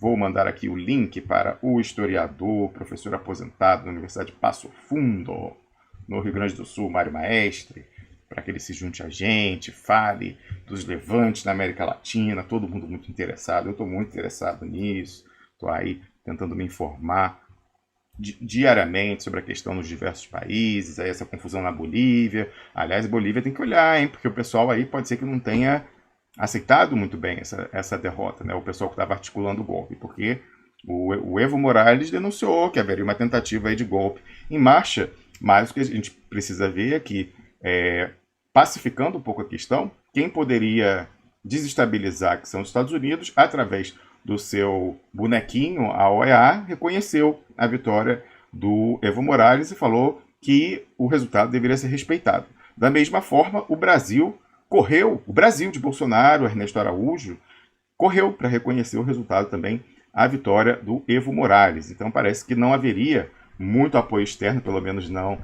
vou mandar aqui o link para o historiador, professor aposentado da Universidade de Passo Fundo, no Rio Grande do Sul, Mário Maestre, para que ele se junte a gente, fale dos levantes na América Latina, todo mundo muito interessado. Eu estou muito interessado nisso, estou aí tentando me informar diariamente sobre a questão nos diversos países, aí essa confusão na Bolívia. Aliás, a Bolívia tem que olhar, hein, porque o pessoal aí pode ser que não tenha aceitado muito bem essa derrota, né? O pessoal que estava articulando o golpe, porque o Evo Morales denunciou que haveria uma tentativa aí de golpe em marcha, mas o que a gente precisa ver é que, pacificando um pouco a questão, quem poderia desestabilizar, que são os Estados Unidos, através do seu bonequinho, a OEA, reconheceu a vitória do Evo Morales e falou que o resultado deveria ser respeitado. Da mesma forma, o Brasil de Bolsonaro, Ernesto Araújo, correu para reconhecer o resultado também, a vitória do Evo Morales. Então parece que não haveria muito apoio externo, pelo menos não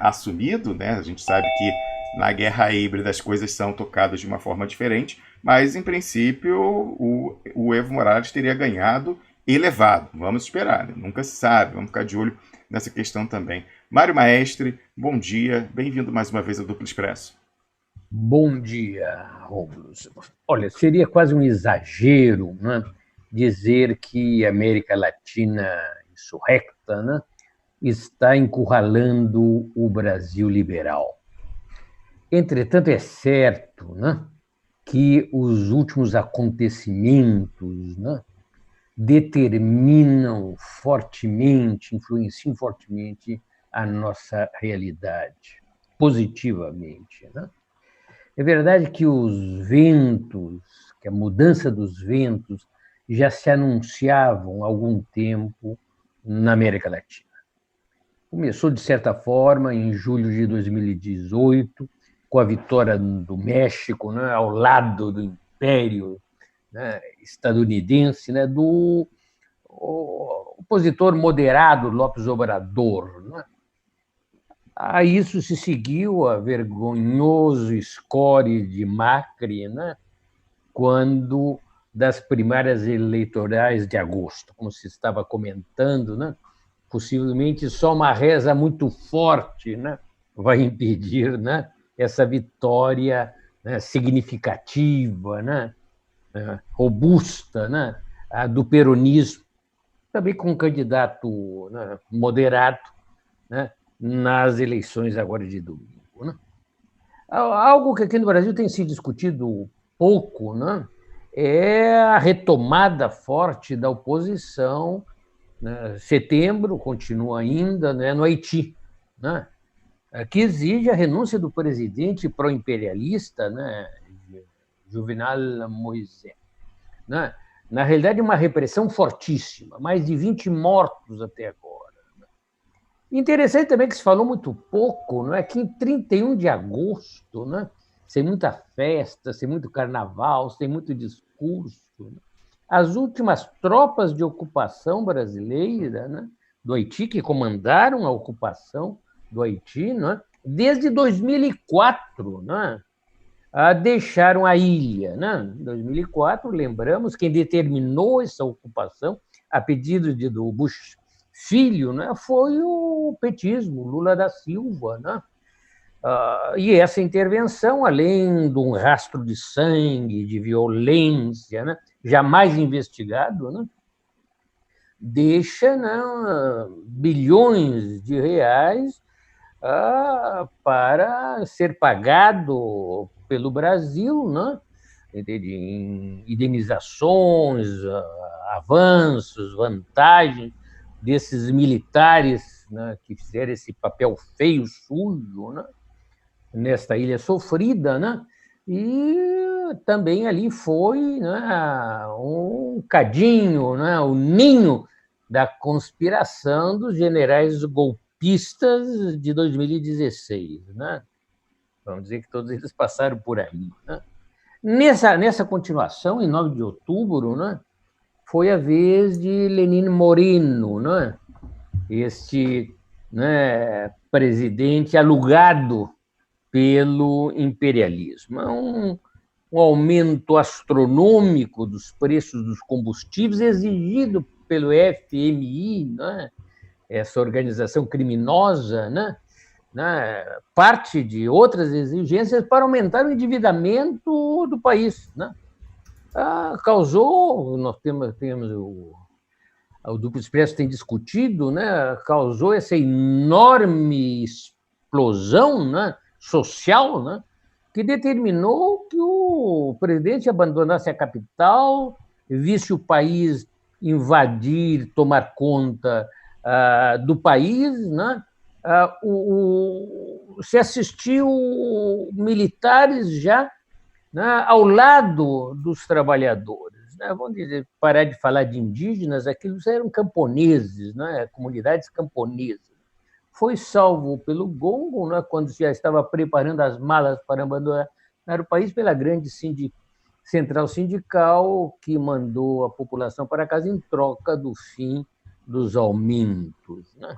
assumido, né? A gente sabe que na guerra híbrida as coisas são tocadas de uma forma diferente, mas em princípio o Evo Morales teria ganhado elevado. Vamos esperar, né? Nunca se sabe, vamos ficar de olho nessa questão também. Mário Maestre, bom dia, bem-vindo mais uma vez ao Duplo Expresso. Bom dia, Rômulo. Olha, seria quase um exagero, né, dizer que a América Latina insurrecta, né, está encurralando o Brasil liberal. Entretanto, é certo, né, que os últimos acontecimentos, né, determinam fortemente, influenciam fortemente a nossa realidade, positivamente, né? É verdade que os ventos, que a mudança dos ventos já se anunciavam há algum tempo na América Latina. Começou, de certa forma, em julho de 2018, com a vitória do México, né, ao lado do Império, né, estadunidense, né, do opositor moderado López Obrador. Né? A isso se seguiu a vergonhoso score de Macri, né? Quando das primárias eleitorais de agosto, como se estava comentando, né? Possivelmente só uma reza muito forte, né? Vai impedir, né? Essa vitória, né? Significativa, né? Robusta, né? Do peronismo, também com um candidato, né? Moderado, né? Nas eleições agora de domingo. Né? Algo que aqui no Brasil tem sido discutido pouco, né? É a retomada forte da oposição. Né? Setembro continua ainda, né? No Haiti, né? Que exige a renúncia do presidente pró-imperialista, né? Juvenal Moïse. Né? Na realidade, uma repressão fortíssima, mais de 20 mortos até agora. Interessante também que se falou muito pouco, não é, que em 31 de agosto, né, sem muita festa, sem muito carnaval, sem muito discurso, né, as últimas tropas de ocupação brasileira, né, do Haiti, que comandaram a ocupação do Haiti, né, desde 2004, né, deixaram a ilha. Né? Em 2004, lembramos, quem determinou essa ocupação, a pedido do Bush filho, né, foi o petismo, Lula da Silva. Né? E essa intervenção, além de um rastro de sangue, de violência, né, jamais investigado, né, deixa, né, bilhões de reais para ser pagado pelo Brasil, né, em indenizações, avanços, vantagens desses militares, né, que fizeram esse papel feio, sujo, né, nesta ilha sofrida, né, e também ali foi, né, um cadinho, né, o ninho da conspiração dos generais golpistas de 2016. Né? Vamos dizer que todos eles passaram por aí. Né? Nessa continuação, em 9 de outubro, né, foi a vez de Lenin Moreno, né, este, né, presidente alugado pelo imperialismo. um aumento astronômico dos preços dos combustíveis exigido pelo FMI, né? Essa organização criminosa, né? Parte de outras exigências para aumentar o endividamento do país. Né? Nós temos o Duplo Expresso tem discutido, né? Causou essa enorme explosão, né? Social, né? Que determinou que o presidente abandonasse a capital, visse o país invadir, tomar conta do país, né? Se assistiu militares já, né, ao lado dos trabalhadores. Né? Vamos dizer, parar de falar de indígenas, aqueles eram camponeses, né? Comunidades camponesas. Foi salvo pelo Gongo, né, quando já estava preparando as malas para abandonar o país, pela grande central sindical que mandou a população para casa em troca do fim dos aumentos. Né?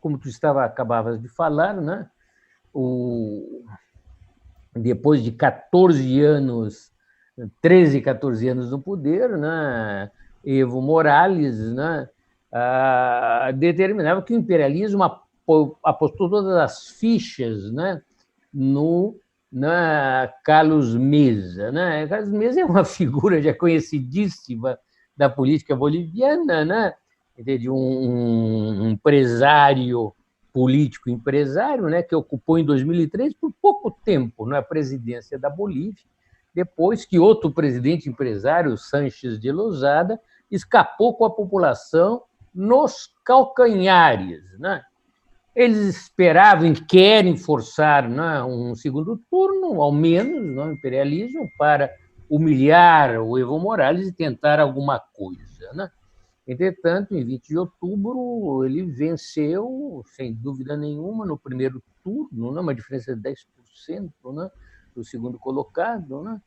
Como tu acabavas de falar, né? Depois de 14 anos, 13, 14 anos no poder, né? Evo Morales, né? Determinava que o imperialismo apostou todas as fichas, né? Carlos Mesa. Né? Carlos Mesa é uma figura já conhecidíssima da política boliviana, né? De um empresário político empresário, né, que ocupou em 2003 por pouco tempo a presidência da Bolívia, depois que outro presidente empresário, Sánchez de Lozada, escapou com a população nos calcanhares. Né? Eles esperavam e querem forçar, né, um segundo turno, ao menos, o imperialismo, para humilhar o Evo Morales e tentar alguma coisa. Né? Entretanto, em 20 de outubro, ele venceu, sem dúvida nenhuma, no primeiro turno, uma diferença de 10%, do segundo colocado,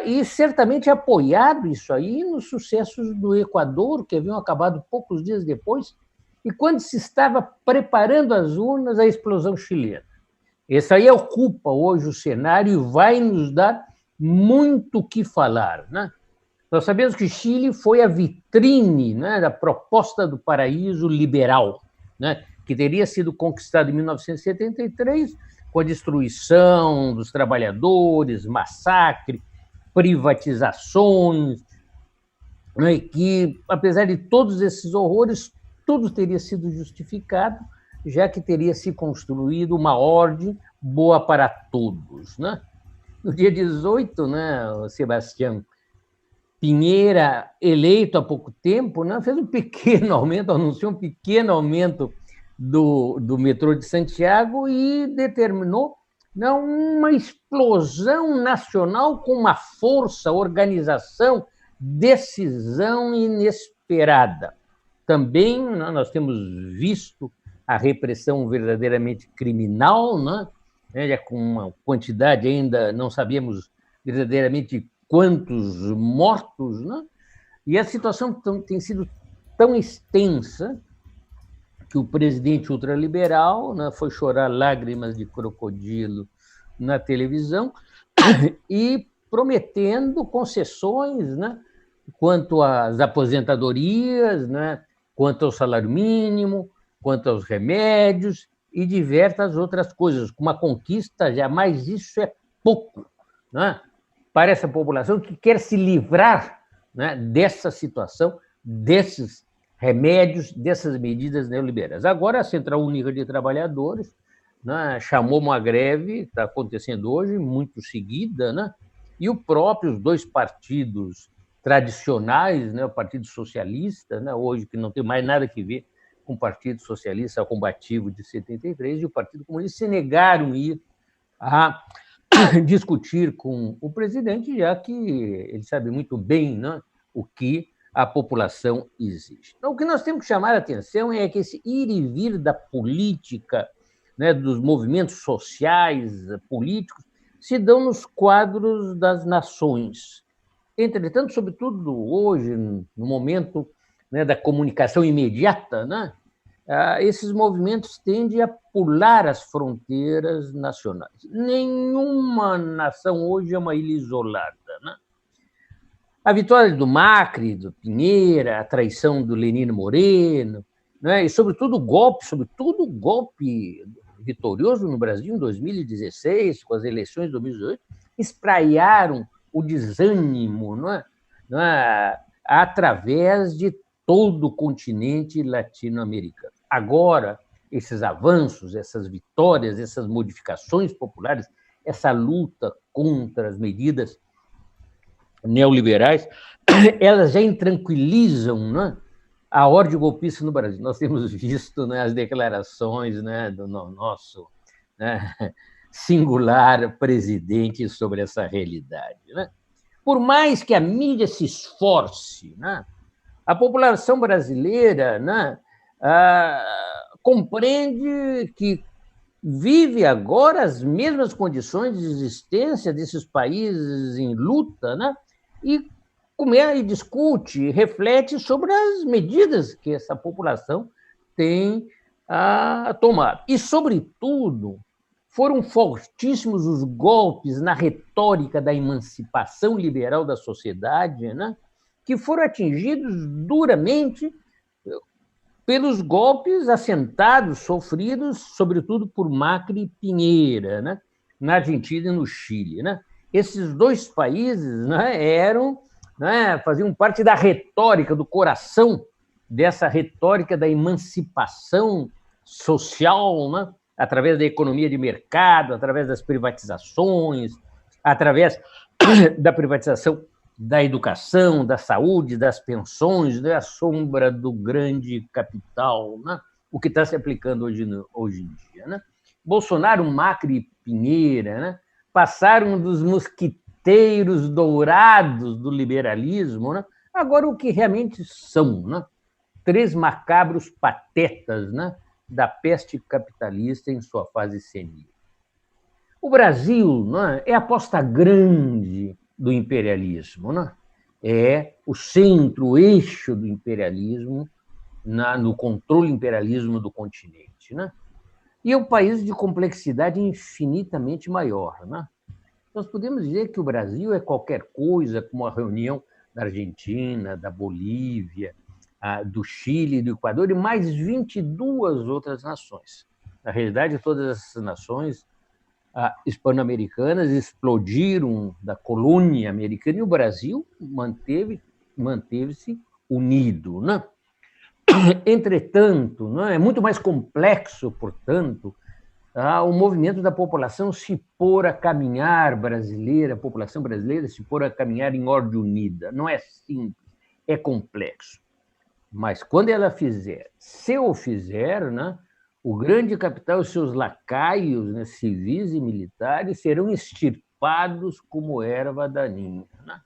e certamente apoiado isso aí nos sucessos do Equador, que haviam acabado poucos dias depois, e quando se estava preparando as urnas, a explosão chilena. Esse aí ocupa hoje o cenário e vai nos dar muito o que falar, né? Nós sabemos que Chile foi a vitrine, né, da proposta do paraíso liberal, né, que teria sido conquistado em 1973, com a destruição dos trabalhadores, massacre, privatizações, né, que, apesar de todos esses horrores, tudo teria sido justificado, já que teria se construído uma ordem boa para todos. Né? No dia 18, né, Sebastião Pinheira, eleito há pouco tempo, fez um pequeno aumento, anunciou um pequeno aumento do metrô de Santiago e determinou uma explosão nacional com uma força, organização, decisão inesperada. Também nós temos visto a repressão verdadeiramente criminal, já com uma quantidade ainda não sabíamos verdadeiramente quantos mortos, E a situação tem sido tão extensa que o presidente ultraliberal foi chorar lágrimas de crocodilo na televisão e prometendo concessões, quanto às aposentadorias, quanto ao salário mínimo, quanto aos remédios e diversas outras coisas. Uma conquista, jamais isso é pouco, para essa população que quer se livrar, dessa situação, desses remédios, dessas medidas neoliberais. Agora, a Central Única de Trabalhadores chamou uma greve, está acontecendo hoje, muito seguida, e os dois partidos tradicionais, o Partido Socialista, hoje que não tem mais nada a ver com o Partido Socialista combativo de 73, e o Partido Comunista se negaram a ir a discutir com o presidente, já que ele sabe muito bem o que a população exige. Então, o que nós temos que chamar a atenção é que esse ir e vir da política, dos movimentos sociais, políticos, se dão nos quadros das nações. Entretanto, sobretudo hoje, no momento da comunicação imediata, esses movimentos tendem a pular as fronteiras nacionais. Nenhuma nação hoje é uma ilha isolada, né? A vitória do Macri, do Pinheira, a traição do Lenino Moreno, né? E, sobretudo, o golpe vitorioso no Brasil em 2016, com as eleições de 2018, espraiaram o desânimo, não é? Através de todo o continente latino-americano. Agora, esses avanços, essas vitórias, essas modificações populares, essa luta contra as medidas neoliberais, elas já intranquilizam, né, a ordem golpista no Brasil. Nós temos visto, né, as declarações, né, do nosso, né, singular presidente sobre essa realidade, né? Por mais que a mídia se esforce, né, a população brasileira, né, compreende que vive agora as mesmas condições de existência desses países em luta, né, e discute, reflete sobre as medidas que essa população tem tomado. E, sobretudo, foram fortíssimos os golpes na retórica da emancipação liberal da sociedade, né, que foram atingidos duramente pelos golpes assentados, sofridos, sobretudo por Macri e Pinheira, né, na Argentina e no Chile, né? Esses dois países, né, faziam parte da retórica, do coração dessa retórica da emancipação social, né, através da economia de mercado, através das privatizações, através da privatização da educação, da saúde, das pensões, né, a sombra do grande capital, né, o que está se aplicando hoje em dia, né? Bolsonaro, Macri e Pinheira, né, passaram dos mosquiteiros dourados do liberalismo, né, agora o que realmente são, né? Três macabros patetas, né, da peste capitalista em sua fase senil. O Brasil, né, é a aposta grande do imperialismo, né? É o centro, o eixo do imperialismo no controle imperialismo do continente, né? E é um país de complexidade infinitamente maior, né? Nós podemos dizer que o Brasil é qualquer coisa, como a reunião da Argentina, da Bolívia, do Chile, do Equador e mais 22 outras nações. Na realidade, todas essas nações hispano-americanas explodiram da colônia americana e o Brasil manteve-se unido, né? Entretanto, né, é muito mais complexo, portanto, o movimento da população se pôr a caminhar brasileira, a população brasileira se pôr a caminhar em ordem unida. Não é simples, é complexo. Mas quando ela fizer, se eu fizer, né, o grande capital e seus lacaios, né, civis e militares, serão extirpados como erva daninha, né?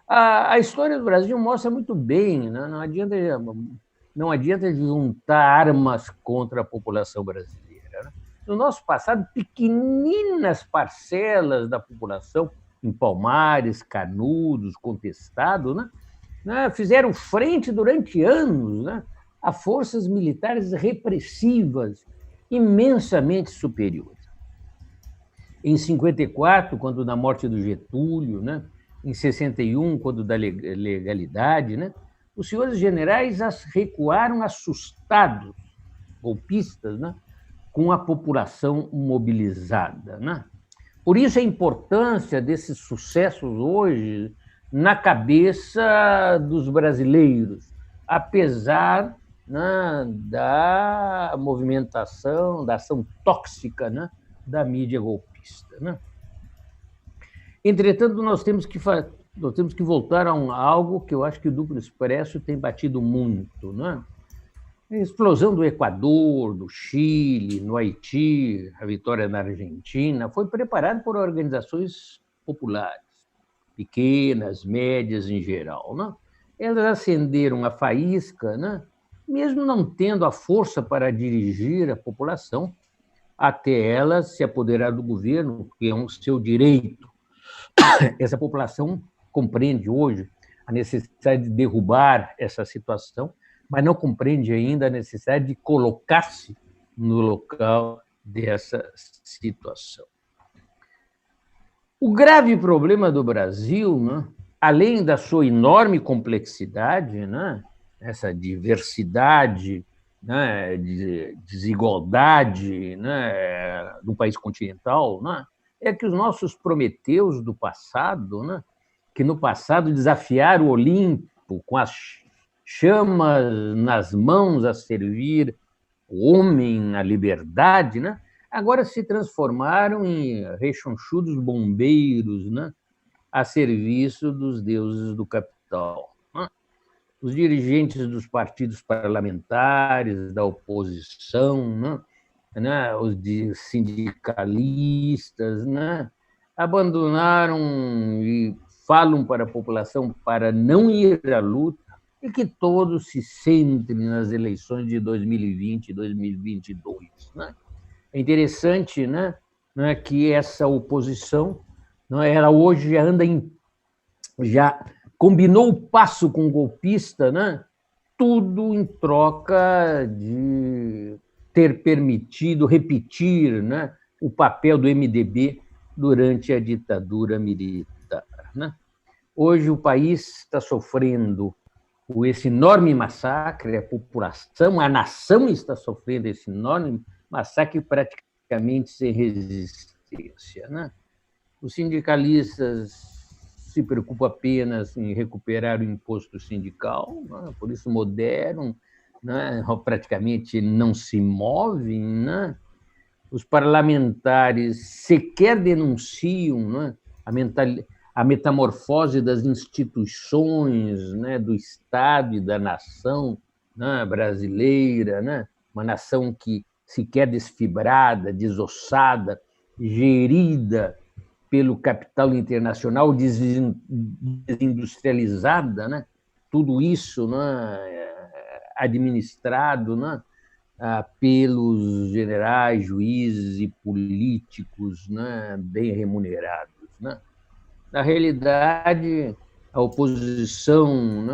A história do Brasil mostra muito bem, né? Não adianta juntar armas contra a população brasileira, né? No nosso passado, pequeninas parcelas da população, em Palmares, Canudos, Contestado, né, fizeram frente durante anos, né, a forças militares repressivas imensamente superiores. Em 54, quando da morte do Getúlio, né, em 61, quando da legalidade, né, os senhores generais recuaram assustados, golpistas, né, com a população mobilizada, né? Por isso a importância desses sucessos hoje na cabeça dos brasileiros, apesar, né, da movimentação, da ação tóxica, né, da mídia golpista, né? Entretanto, nós temos que voltar a algo que eu acho que o Duplo Expresso tem batido muito, né? A explosão do Equador, do Chile, no Haiti, a vitória na Argentina, foi preparada por organizações populares, pequenas, médias em geral, né? Elas acenderam a faísca, né, mesmo não tendo a força para dirigir a população até ela se apoderar do governo, que é um seu direito. Essa população compreende hoje a necessidade de derrubar essa situação mas não compreende ainda a necessidade de colocar-se no local dessa situação. O grave problema do Brasil, né, além da sua enorme complexidade, né, essa diversidade, né, de desigualdade, né, do país continental, né, é que os nossos prometeus do passado, né, que no passado desafiaram o Olimpo com as chamas nas mãos a servir o homem à liberdade, né, agora se transformaram em rechonchudos bombeiros, né, a serviço dos deuses do capital. Os dirigentes dos partidos parlamentares, da oposição, os sindicalistas, abandonaram e falam para a população para não ir à luta e que todos se centrem nas eleições de 2020 e 2022. É interessante, que essa oposição, ela hoje já combinou o passo com o golpista, tudo em troca de ter permitido repetir, o papel do MDB durante a ditadura militar. Hoje o país está sofrendo esse enorme massacre, a população, a nação está sofrendo esse enorme massacre praticamente sem resistência. Os sindicalistas se preocupam apenas em recuperar o imposto sindical, por isso moderam, praticamente não se movem. Os parlamentares sequer denunciam a metamorfose das instituições, do Estado e da nação brasileira, uma nação que sequer desfibrada, desossada, gerida pelo capital internacional, desindustrializada, tudo isso administrado pelos generais, juízes e políticos bem remunerados. Na realidade, a oposição,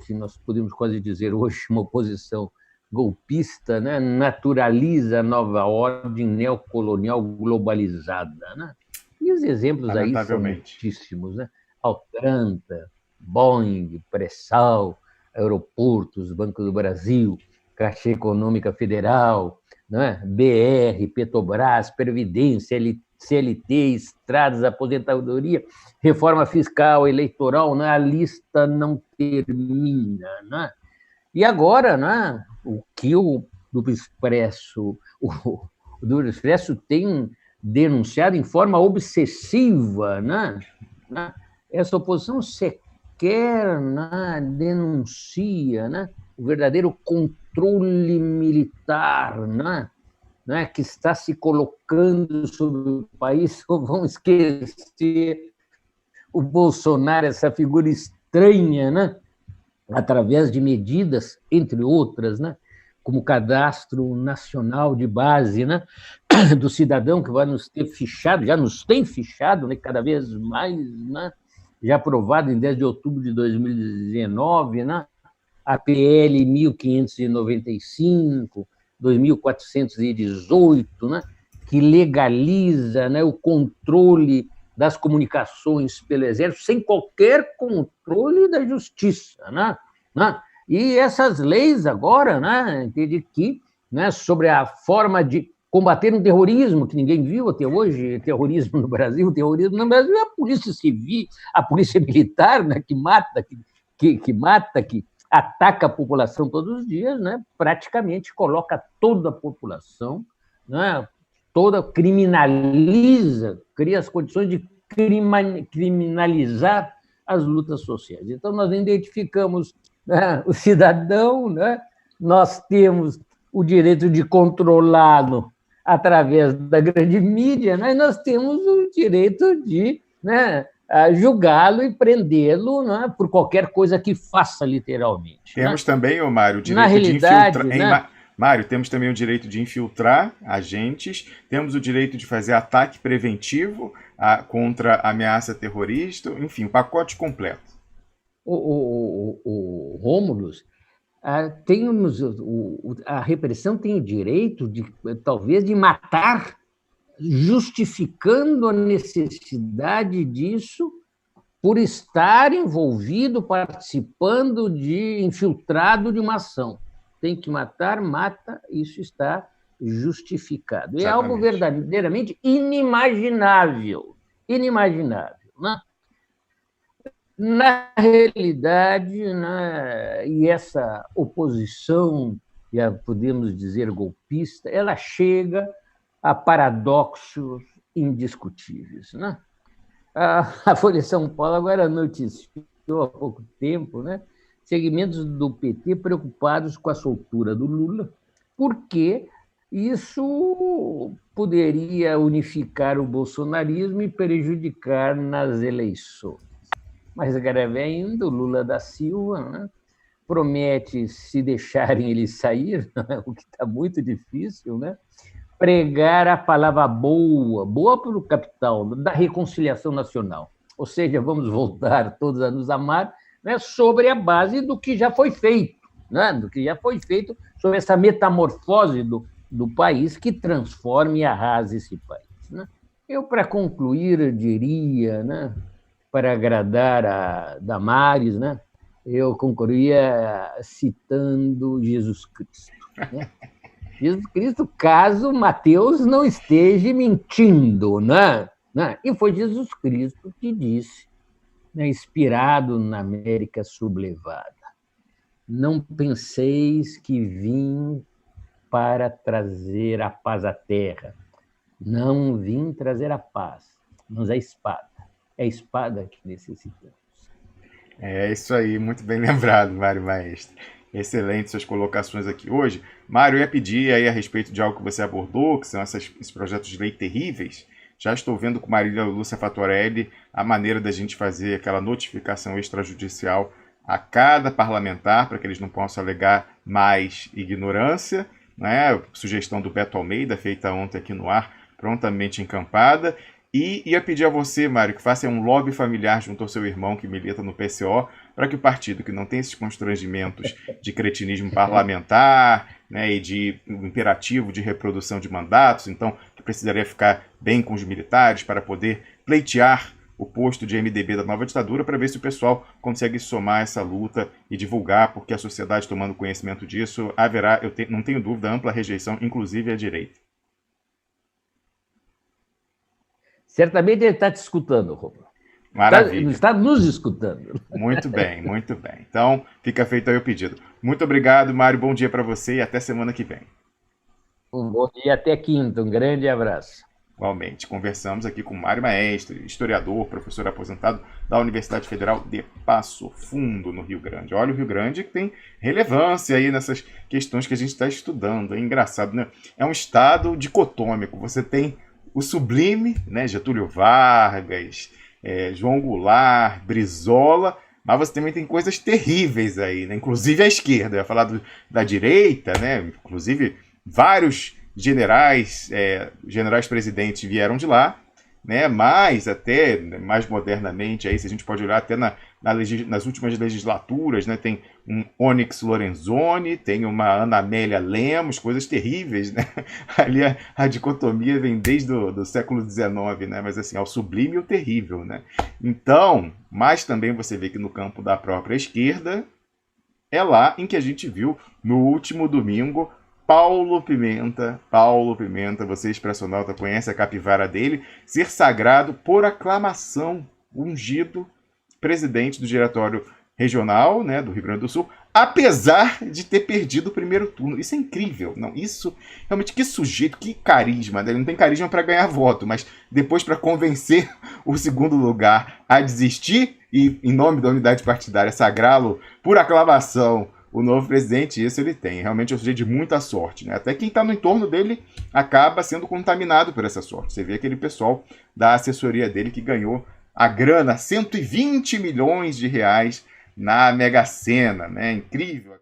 que nós podemos quase dizer hoje uma oposição golpista, naturaliza a nova ordem neocolonial globalizada. E os exemplos aí são muitíssimos. Altranta, Boeing, Pré-Sal, aeroportos, Banco do Brasil, Caixa Econômica Federal, BR, Petrobras, Previdência, CLT, estradas, aposentadoria, reforma fiscal, eleitoral, a lista não termina. E agora, o que o Duplo Expresso tem denunciado em forma obsessiva, essa oposição sequer denuncia o verdadeiro controle militar, que está se colocando sobre o país. Vamos esquecer o Bolsonaro, essa figura estranha, através de medidas, entre outras, como o Cadastro Nacional de Base do cidadão, que vai nos ter fichado, já nos tem fichado, cada vez mais, já aprovado em 10 de outubro de 2019, a PL 1595, 2418, que legaliza o controle das comunicações pelo Exército sem qualquer controle da Justiça. E essas leis agora, entende que sobre a forma de combater um terrorismo que ninguém viu até hoje, terrorismo no Brasil é a Polícia Civil, a Polícia Militar, que mata, que ataca a população todos os dias, praticamente coloca toda a população, criminaliza, cria as condições de criminalizar as lutas sociais. Então, nós identificamos o cidadão, nós temos o direito de controlá-lo através da grande mídia, e nós temos o direito de julgá-lo e prendê-lo por qualquer coisa que faça, literalmente. Temos também, Mário, o direito de infiltrar. Mário, temos também o direito de infiltrar agentes, temos o direito de fazer ataque preventivo contra ameaça terrorista, enfim, o pacote completo. O Rômulus, A repressão tem o direito, talvez, de matar, justificando a necessidade disso por estar envolvido, participando infiltrado de uma ação. Tem que matar, mata, isso está justificado. É algo verdadeiramente inimaginável. Inimaginável, né? Na realidade, né, e essa oposição, podemos dizer golpista, ela chega a paradoxos indiscutíveis, né? A Folha de São Paulo agora noticiou há pouco tempo, né, segmentos do PT preocupados com a soltura do Lula, porque isso poderia unificar o bolsonarismo e prejudicar nas eleições. Mas grave ainda, o Lula da Silva, né, promete, se deixarem ele sair, né, o que está muito difícil, né, pregar a palavra boa para o capital, da reconciliação nacional. Ou seja, vamos voltar todos a nos amar, né, sobre a base do que já foi feito, né, sobre essa metamorfose do país que transforma e arrasa esse país. Né? Eu, para concluir, eu diria, né, para agradar a Damares, né, eu concluía citando Jesus Cristo. Né? Jesus Cristo, caso Mateus não esteja mentindo, né? E foi Jesus Cristo que disse, né, inspirado na América sublevada: não penseis que vim para trazer a paz à terra. Não vim trazer a paz, mas a espada. É a espada que necessitamos. É isso aí, muito bem lembrado, Mário Maestre. Excelente suas colocações aqui hoje. Mário, eu ia pedir aí a respeito de algo que você abordou, que são esses projetos de lei terríveis. Já estou vendo com Marília Lúcia Fatorelli a maneira da gente fazer aquela notificação extrajudicial a cada parlamentar, para que eles não possam alegar mais ignorância, né? Sugestão do Beto Almeida, feita ontem aqui no ar, prontamente encampada. E ia pedir a você, Mário, que faça um lobby familiar junto ao seu irmão que milita no PCO, para que o partido que não tem esses constrangimentos de cretinismo parlamentar, né, e de um imperativo de reprodução de mandatos, então que precisaria ficar bem com os militares para poder pleitear o posto de MDB da nova ditadura, para ver se o pessoal consegue somar essa luta e divulgar, porque a sociedade, tomando conhecimento disso, haverá, não tenho dúvida, ampla rejeição, inclusive à direita. Certamente ele está te escutando, Romulo. Maravilha. Está nos escutando. Muito bem, muito bem. Então, fica feito aí o pedido. Muito obrigado, Mário. Bom dia para você e até semana que vem. Um bom dia e até quinta. Um grande abraço. Igualmente, conversamos aqui com Mário Maestre, historiador, professor aposentado da Universidade Federal de Passo Fundo, no Rio Grande. Olha, o Rio Grande que tem relevância aí nessas questões que a gente está estudando. É engraçado, né? É um estado dicotômico. Você tem o sublime, né, Getúlio Vargas, João Goulart, Brizola, mas você também tem coisas terríveis aí, né? Inclusive a esquerda. Eu ia falar da direita, né? Inclusive vários generais presidentes vieram de lá, né? Mas até mais modernamente, aí, se a gente pode olhar até nas últimas legislaturas, né? Tem um Onyx Lorenzoni, tem uma Ana Amélia Lemos, coisas terríveis, né? Ali a dicotomia vem desde o século XIX, né? Mas assim, ao sublime e o terrível, né? Então, mas também você vê que no campo da própria esquerda, é lá em que a gente viu no último domingo Paulo Pimenta, você expressionauta conhece a capivara dele, ser sagrado por aclamação, ungido presidente do Diretório Regional, né, do Rio Grande do Sul, apesar de ter perdido o primeiro turno. Isso é incrível. Não, isso realmente, que sujeito, que carisma, né? Ele não tem carisma para ganhar voto, mas depois para convencer o segundo lugar a desistir e, em nome da unidade partidária, sagrá-lo por aclamação o novo presidente, isso ele tem. Realmente é um sujeito de muita sorte, né? Até quem está no entorno dele acaba sendo contaminado por essa sorte. Você vê aquele pessoal da assessoria dele que ganhou a grana, 120 milhões de reais na Mega Sena, né? Incrível.